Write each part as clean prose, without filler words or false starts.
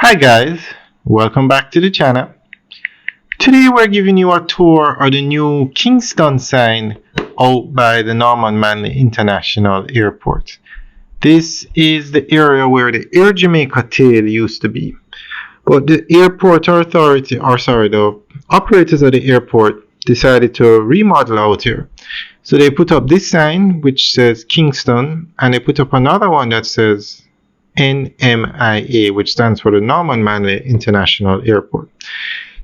Hi guys, welcome back to the channel. Today we're giving you a tour of the new Kingston sign out by the Manley International Airport. This is the area where the Air Jamaica tail used to be. But the airport authority, the operators of the airport decided to remodel out here. So they put up this sign which says Kingston, and they put up another one that says NMIA, which stands for the Manley International Airport.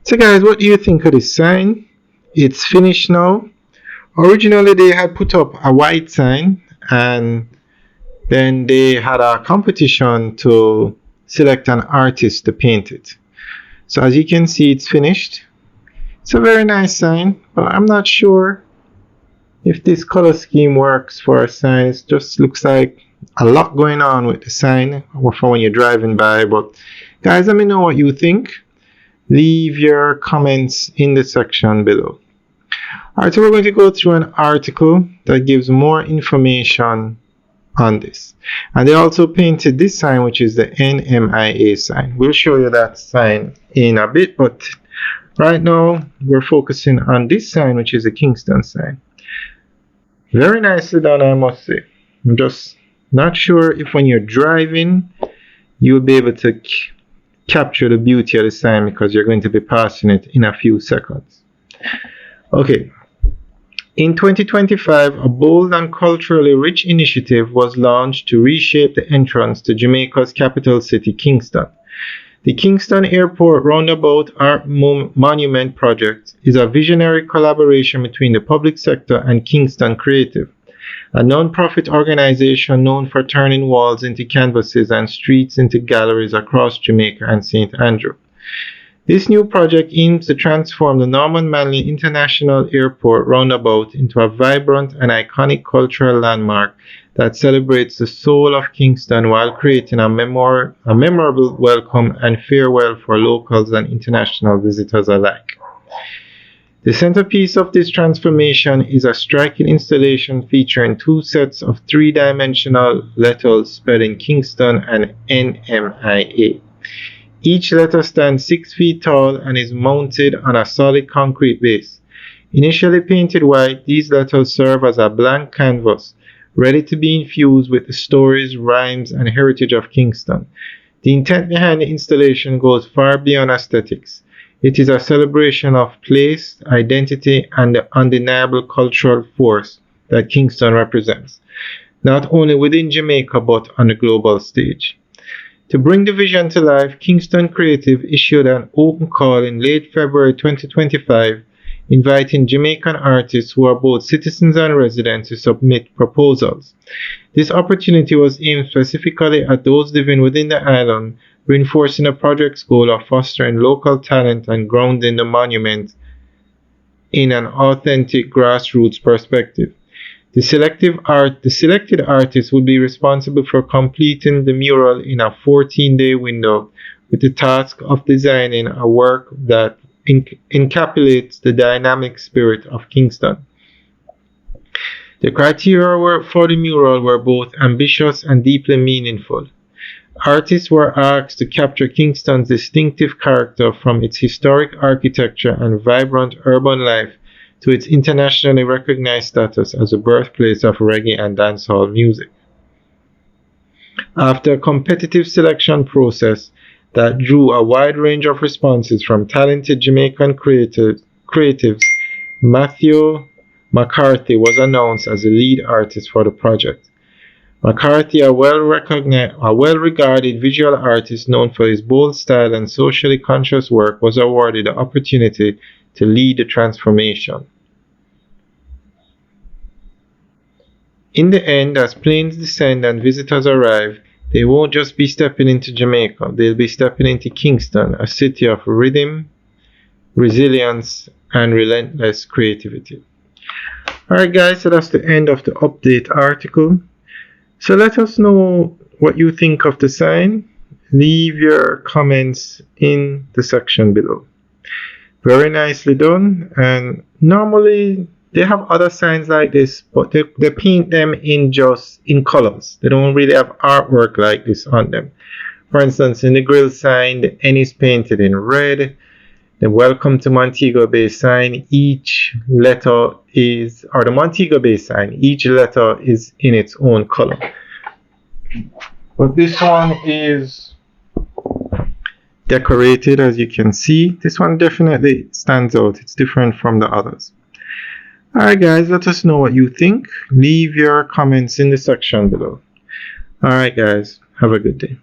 So guys, what do you think of this sign? It's finished now. Originally they had put up a white sign, and then they had a competition to select an artist to paint it. So as you can see, it's finished. It's a very nice sign, but I'm not sure if this color scheme works for a sign. It just looks like a lot going on with the sign for when you're driving by. But guys, let me know what you think. Leave your comments in the section below. Alright, so we're going to go through an article that gives more information on this. And they also painted this sign, which is the NMIA sign. We'll show you that sign in a bit, but right now we're focusing on this sign, which is the Kingston sign. Very nicely done, I must say. I'm just not sure if when you're driving you'll be able to capture the beauty of the sign, because you're going to be passing it in a few seconds. Okay. In 2025, a bold and culturally rich initiative was launched to reshape the entrance to Jamaica's capital city, Kingston. The Kingston Airport Roundabout Art Monument Project is a visionary collaboration between the public sector and Kingston Creative, a non-profit organization known for turning walls into canvases and streets into galleries across Jamaica and St. Andrew. This new project aims to transform the Manley International Airport Roundabout into a vibrant and iconic cultural landmark that celebrates the soul of Kingston while creating a memorable welcome and farewell for locals and international visitors alike. The centerpiece of this transformation is a striking installation featuring two sets of three-dimensional letters spelling Kingston and NMIA. Each letter stands 6 feet tall and is mounted on a solid concrete base. Initially painted white, these letters serve as a blank canvas, ready to be infused with the stories, rhymes, and heritage of Kingston. The intent behind the installation goes far beyond aesthetics. It is a celebration of place, identity, and the undeniable cultural force that Kingston represents, not only within Jamaica but on the global stage. To bring the vision to life, Kingston Creative issued an open call in late February 2025, inviting Jamaican artists who are both citizens and residents to submit proposals. This opportunity was aimed specifically at those living within the island, reinforcing the project's goal of fostering local talent and grounding the monument in an authentic grassroots perspective. The selected artists would be responsible for completing the mural in a 14-day window, with the task of designing a work that encapsulates the dynamic spirit of Kingston. The criteria for the mural were both ambitious and deeply meaningful. Artists were asked to capture Kingston's distinctive character, from its historic architecture and vibrant urban life to its internationally recognized status as a birthplace of reggae and dancehall music. After a competitive selection process that drew a wide range of responses from talented Jamaican creatives, Matthew McCarthy was announced as the lead artist for the project. McCarthy, a well-regarded visual artist known for his bold style and socially conscious work, was awarded the opportunity to lead the transformation. In the end, as planes descend and visitors arrive, they won't just be stepping into Jamaica, they'll be stepping into Kingston, a city of rhythm, resilience, and relentless creativity. Alright guys, so that's the end of the update article. So let us know what you think of the sign. Leave your comments in the section below. Very nicely done, and normally they have other signs like this, but they paint them in colors. They don't really have artwork like this on them. For instance, in the grill sign, the N is painted in red. The Welcome to Montego Bay sign, each letter is, or the Montego Bay sign, each letter is in its own color. But this one is decorated, as you can see. This one definitely stands out. It's different from the others. Alright guys, let us know what you think. Leave your comments in the section below. Alright guys, have a good day.